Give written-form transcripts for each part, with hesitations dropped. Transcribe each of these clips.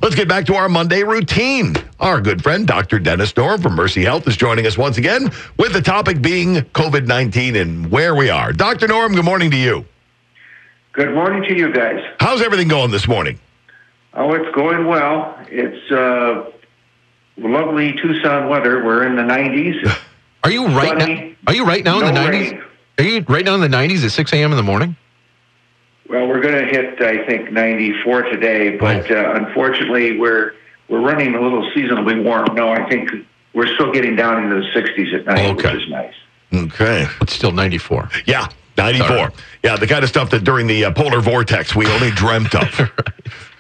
Let's get back to our Monday routine. Our good friend, Dr. Dennis Norem from Mercy Health, is joining us once again with the topic being COVID-19 and where we are. Dr. Norem, good morning to you. Good morning to you guys. How's everything going this morning? Oh, it's going well. It's lovely Tucson weather. We're in the 90s. Are you right now? Are you right now in the 90s? Rain. Are you right now in the 90s at 6 a.m. in the morning? Well, we're going to hit, I think, 94 today, but unfortunately, we're running a little seasonably warm. No, I think we're still getting down into the 60s at night, which is nice. Okay. It's still 94. Yeah, 94. Sorry. Yeah, the kind of stuff that during the polar vortex we only dreamt of.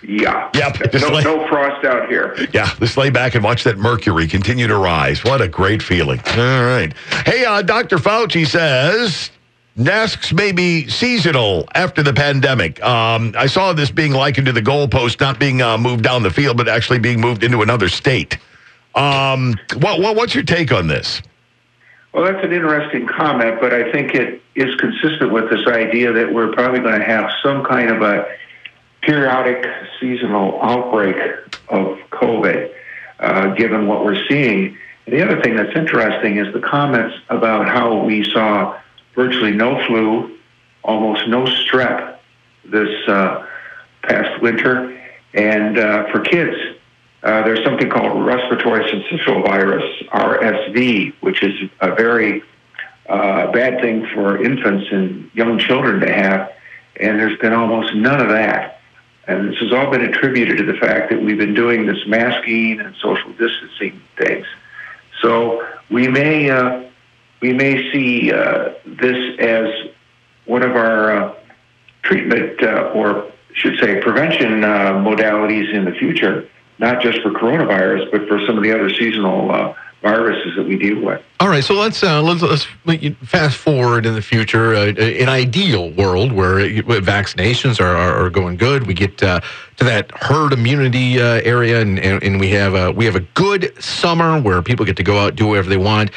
Yeah. Yep. No frost out here. Yeah, just lay back and watch that mercury continue to rise. What a great feeling. All right. Hey, Dr. Fauci says masks may be seasonal after the pandemic. I saw this being likened to the goalpost not being moved down the field, but actually being moved into another state. What's your take on this? Well, that's an interesting comment, but I think it is consistent with this idea that we're probably going to have some kind of a periodic seasonal outbreak of COVID, given what we're seeing. And the other thing that's interesting is the comments about how we saw virtually no flu, almost no strep this past winter. And for kids, there's something called respiratory syncytial virus, RSV, which is a very bad thing for infants and young children to have. And there's been almost none of that. And this has all been attributed to the fact that we've been doing this masking and social distancing things. So we may see this as one of our treatment, or should say prevention modalities in the future, not just for coronavirus, but for some of the other seasonal viruses that we deal with. All right, so let's fast forward in the future. An ideal world where vaccinations are going good. We get to that herd immunity area, and we have a good summer where people get to go out, do whatever they want.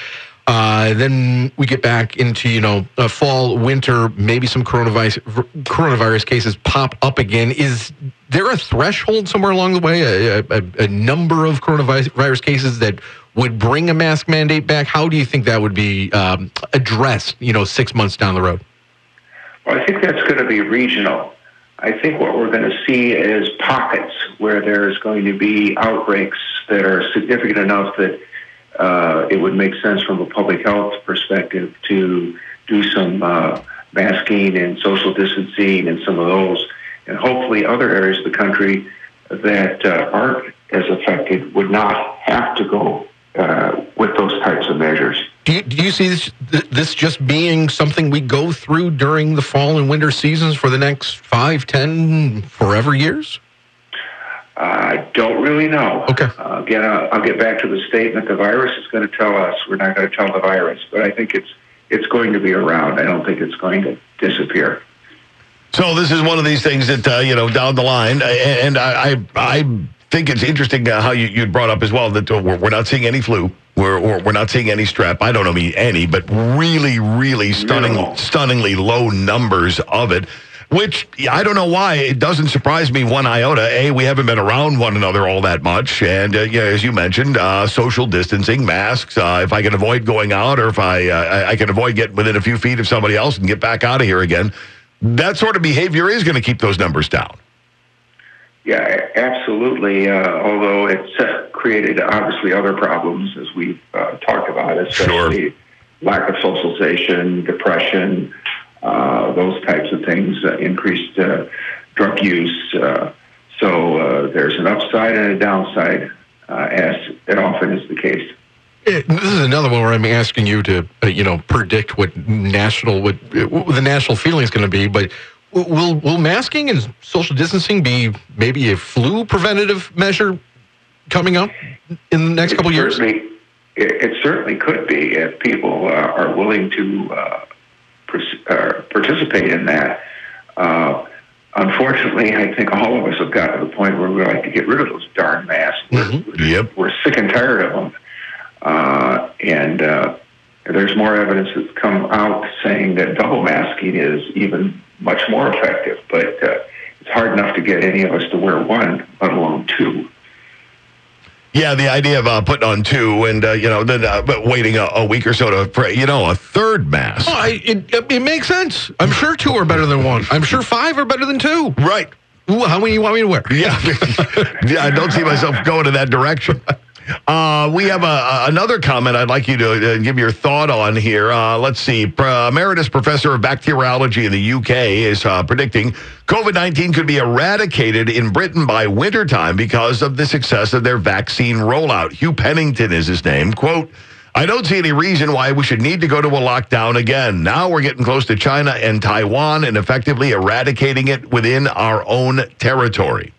Then we get back into fall, winter. Maybe some coronavirus cases pop up again. Is there a threshold somewhere along the way? A number of coronavirus cases that would bring a mask mandate back? How do you think that would be addressed, 6 months down the road? Well, I think that's going to be regional. I think what we're going to see is pockets where there's going to be outbreaks that are significant enough that it would make sense from a public health perspective to do some masking and social distancing and some of those. And hopefully other areas of the country that aren't as affected would not have to go with those types of measures. Do you see this just being something we go through during the fall and winter seasons for the next 5, 10, forever years? I don't really know. Okay. Again, I'll get back to the statement. The virus is going to tell us. We're not going to tell the virus. But I think it's going to be around. I don't think it's going to disappear. So this is one of these things that, down the line, and I think it's interesting how you brought up as well that we're not seeing any flu. We're not seeing any strep. I don't know any, but really, really stunningly low numbers of it. Which, I don't know why, it doesn't surprise me one iota. A, we haven't been around one another all that much. And, as you mentioned, social distancing, masks, if I can avoid going out or if I can avoid getting within a few feet of somebody else and get back out of here again, that sort of behavior is going to keep those numbers down. Yeah, absolutely. Although it's created, obviously, other problems, as we've talked about, especially lack of socialization, depression, those types of things, increased drug use. So there's an upside and a downside, as it often is the case. This is another one where I'm asking you to, predict what the national feeling is going to be. But will masking and social distancing be maybe a flu preventative measure coming up in the next couple of years? It certainly could be if people are willing to participate in that. Unfortunately, I think all of us have got to the point where we like to get rid of those darn masks. Yep. We're sick and tired of them. And there's more evidence that's come out saying that double masking is even much more effective. But it's hard enough to get any of us to wear one, let alone two. Yeah, the idea of putting on two and, then but waiting a week or so to pray, a third mask. Oh, it makes sense. I'm sure two are better than one. I'm sure five are better than two. Right. Ooh, how many you want me to wear? Yeah. Yeah, I don't see myself going in that direction. We have another comment I'd like you to give your thought on here. Let's see. Emeritus Professor of Bacteriology in the UK is predicting COVID-19 could be eradicated in Britain by wintertime because of the success of their vaccine rollout. Hugh Pennington is his name. Quote, I don't see any reason why we should need to go to a lockdown again. Now we're getting close to China and Taiwan and effectively eradicating it within our own territory.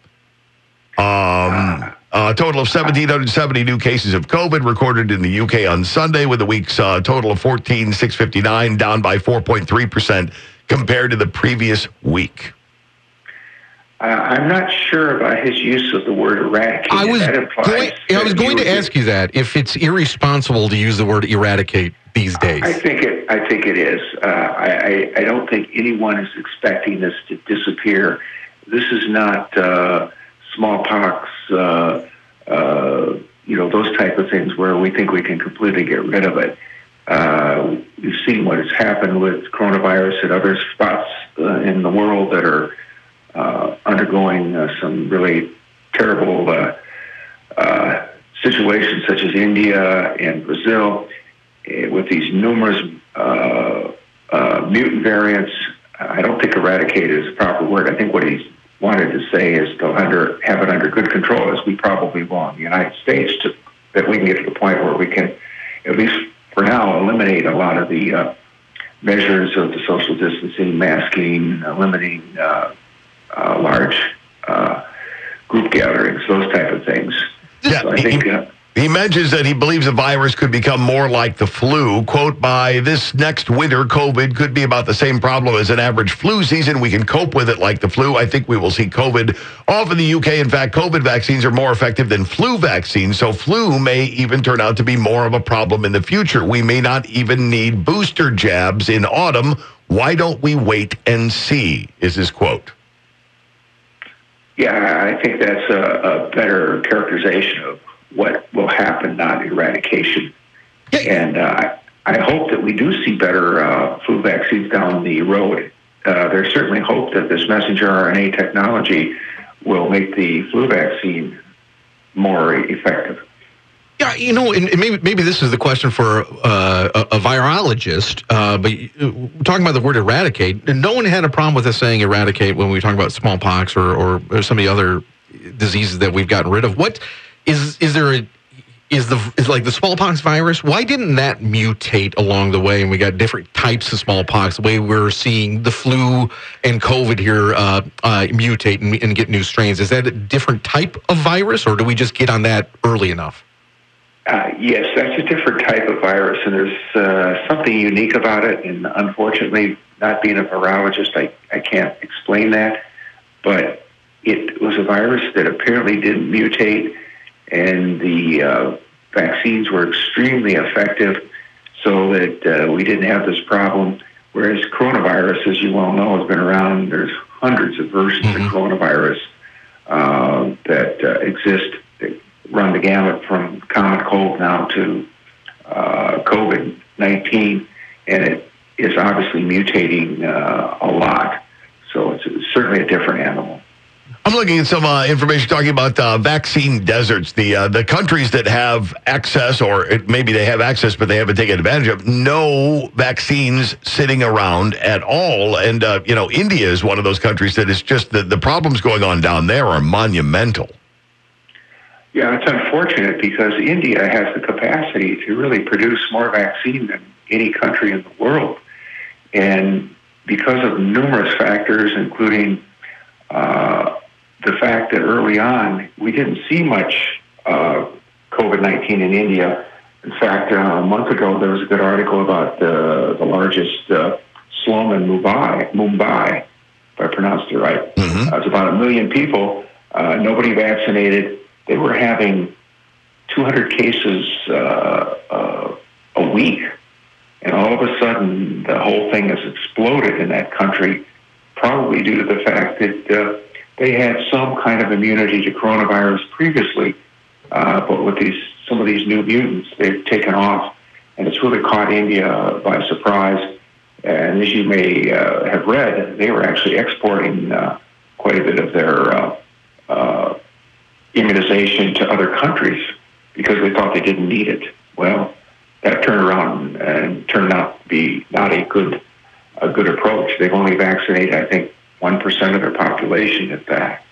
A total of 1,770 new cases of COVID recorded in the UK on Sunday, with the week's total of 14,659, down by 4.3% compared to the previous week. I'm not sure about his use of the word eradicate. I was going to ask you that, if it's irresponsible to use the word eradicate these days. I think it is. I don't think anyone is expecting this to disappear. This is not smallpox, those type of things where we think we can completely get rid of it. We've seen what has happened with coronavirus at other spots in the world that are undergoing some really terrible situations, such as India and Brazil, with these numerous mutant variants. I don't think eradicate is a proper word. I think what he's wanted to say is to have it under good control, as we probably will in the United States, that we can get to the point where we can, at least for now, eliminate a lot of the measures of the social distancing, masking, limiting large group gatherings, those type of things. Yeah, so I think... He mentions that he believes the virus could become more like the flu. Quote, by this next winter, COVID could be about the same problem as an average flu season. We can cope with it like the flu. I think we will see COVID off in the UK. In fact, COVID vaccines are more effective than flu vaccines, so flu may even turn out to be more of a problem in the future. We may not even need booster jabs in autumn. Why don't we wait and see, is his quote. Yeah, I think that's a better characterization of what will happen, not eradication. And I hope that we do see better flu vaccines down the road. There's certainly hope that this messenger RNA technology will make the flu vaccine more effective. Yeah, and maybe this is the question for a virologist, but talking about the word eradicate, no one had a problem with us saying eradicate when we talk about smallpox or some of the other diseases that we've gotten rid of. What is like the smallpox virus? Why didn't that mutate along the way, and we got different types of smallpox? The way we're seeing the flu and COVID here mutate and get new strains. Is that a different type of virus, or do we just get on that early enough? Yes, that's a different type of virus, and there's something unique about it. And unfortunately, not being a virologist, I can't explain that. But it was a virus that apparently didn't mutate, and the vaccines were extremely effective, so that we didn't have this problem. Whereas coronavirus, as you well know, has been around. There's hundreds of versions of coronavirus that exist. They run the gamut from common cold now to COVID-19, and it is obviously mutating a lot. So it's certainly a different animal. I'm looking at some information talking about vaccine deserts, the countries that have access, or maybe they have access, but they haven't taken advantage of, no vaccines sitting around at all. And, India is one of those countries that is just, the problems going on down there are monumental. Yeah, it's unfortunate because India has the capacity to really produce more vaccine than any country in the world. And because of numerous factors, including the fact that early on we didn't see much COVID-19 in India. In fact, a month ago there was a good article about the largest slum in Mumbai, if I pronounced it right. It was about 1 million people, nobody vaccinated. They were having 200 cases a week. And all of a sudden, the whole thing has exploded in that country, probably due to the fact that they had some kind of immunity to coronavirus previously, but with some of these new mutants, they've taken off, and it's really caught India by surprise. And as you may have read, they were actually exporting quite a bit of their immunization to other countries because they thought they didn't need it. Well, that turned around and turned out to be not a good approach. They've only vaccinated, I think, 1% of their population at that.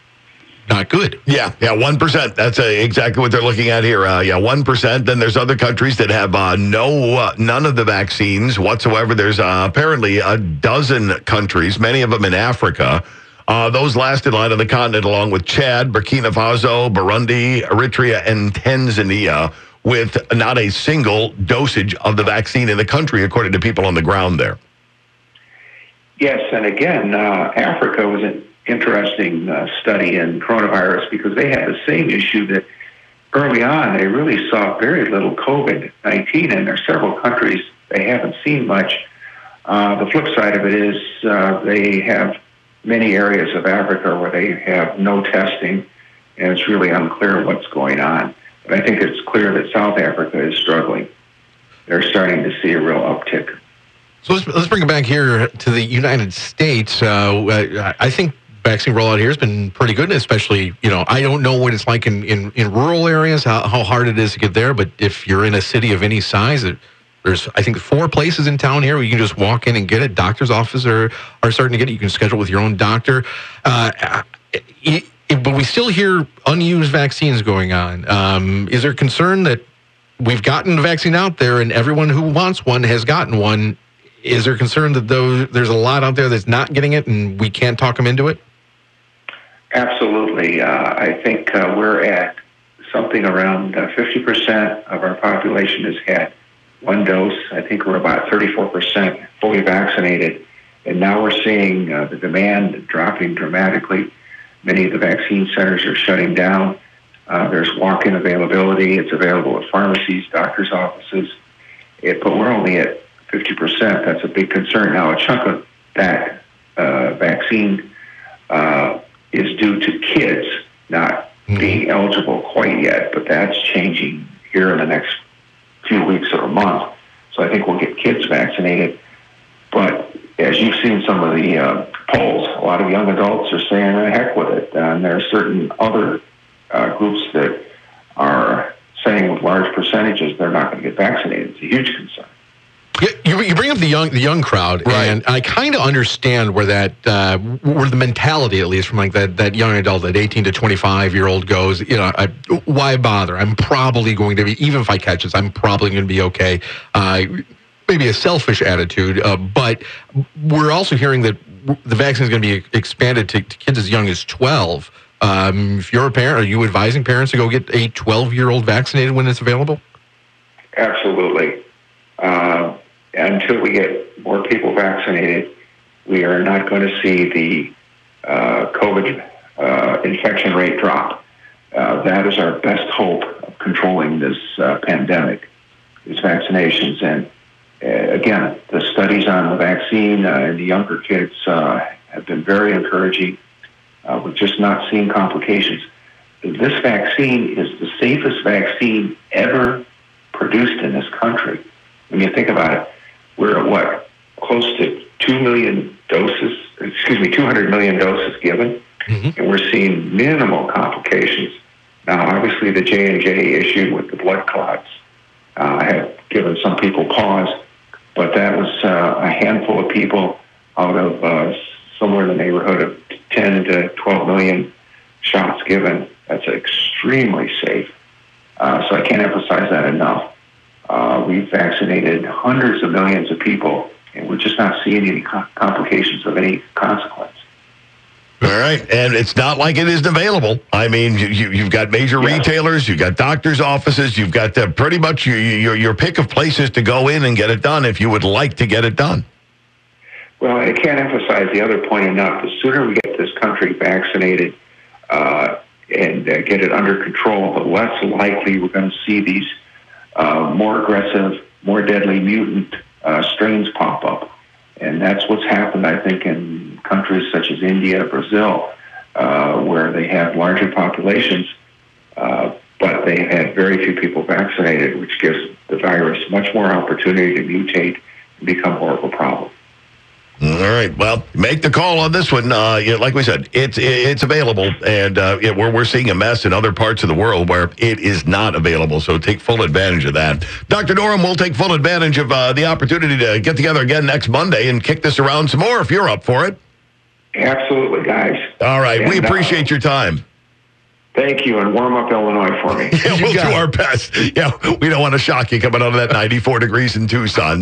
Not good. Yeah, 1%. That's exactly what they're looking at here. 1%. Then there's other countries that have none of the vaccines whatsoever. There's apparently a dozen countries, many of them in Africa. Those last in line on the continent, along with Chad, Burkina Faso, Burundi, Eritrea, and Tanzania, with not a single dosage of the vaccine in the country, according to people on the ground there. Yes, and again, Africa was an interesting study in coronavirus because they had the same issue that early on they really saw very little COVID-19, and there are several countries they haven't seen much. The flip side of it is they have many areas of Africa where they have no testing, and it's really unclear what's going on. But I think it's clear that South Africa is struggling. They're starting to see a real uptick. So let's bring it back here to the United States. I think vaccine rollout here has been pretty good, especially, I don't know what it's like in rural areas, how hard it is to get there, but if you're in a city of any size, there's, I think, 4 places in town here where you can just walk in and get it. Doctor's offices are starting to get it. You can schedule with your own doctor. But we still hear unused vaccines going on. Is there concern that we've gotten the vaccine out there and everyone who wants one has gotten one? Is there concern that there's a lot out there that's not getting it and we can't talk them into it? Absolutely. I think we're at something around 50% of our population has had one dose. I think we're about 34% fully vaccinated. And now we're seeing the demand dropping dramatically. Many of the vaccine centers are shutting down. There's walk-in availability. It's available at pharmacies, doctors' offices. But we're only at 50%. That's a big concern. Now, a chunk of that vaccine is due to kids not being eligible quite yet, but that's changing here in the next few weeks or a month. So I think we'll get kids vaccinated. But as you've seen some of the polls, a lot of young adults are saying, heck with it. And there are certain other groups that are saying with large percentages they're not going to get vaccinated. It's a huge concern. You bring up the young crowd, right. And I kind of understand where where the mentality, at least from like that young adult, that 18 to 25-year-old goes. Why bother? I'm probably going to be, even if I catch this, I'm probably going to be okay. Maybe a selfish attitude, but we're also hearing that the vaccine is going to be expanded to kids as young as 12. If you're a parent, are you advising parents to go get a 12-year-old vaccinated when it's available? Absolutely. Until we get more people vaccinated, we are not going to see the COVID infection rate drop. That is our best hope of controlling this pandemic, is vaccinations. And again, the studies on the vaccine in the younger kids have been very encouraging. We're just not seeing complications. This vaccine is the safest vaccine ever produced in this country. When you think about it, we're at what? Close to 200 million doses given, and we're seeing minimal complications. Now, obviously, the J&J issue with the blood clots had given some people pause, but that was a handful of people out of somewhere in the neighborhood of 10 to 12 million shots given. That's extremely safe. So I can't emphasize that enough. We've vaccinated hundreds of millions of people, and we're just not seeing any complications of any consequence. All right, and it's not like it isn't available. I mean, you've got major retailers, you've got doctors' offices, you've got pretty much your pick of places to go in and get it done if you would like to get it done. Well, I can't emphasize the other point enough. The sooner we get this country vaccinated and get it under control, the less likely we're going to see these more aggressive, more deadly mutant strains pop up. And that's what's happened, I think, in countries such as India, Brazil. where they have larger populations, but they had very few people vaccinated, which gives the virus much more opportunity to mutate and become more of a problem. All right. Well, make the call on this one. Like we said, it's available, and we're seeing a mess in other parts of the world where it is not available. So take full advantage of that. Dr. Norem will take full advantage of the opportunity to get together again next Monday and kick this around some more if you're up for it. Absolutely, guys. All right. And we appreciate your time. Thank you, and warm up Illinois for me. Yeah, we'll do our best. Yeah, we don't want to shock you coming out of that 94 degrees in Tucson.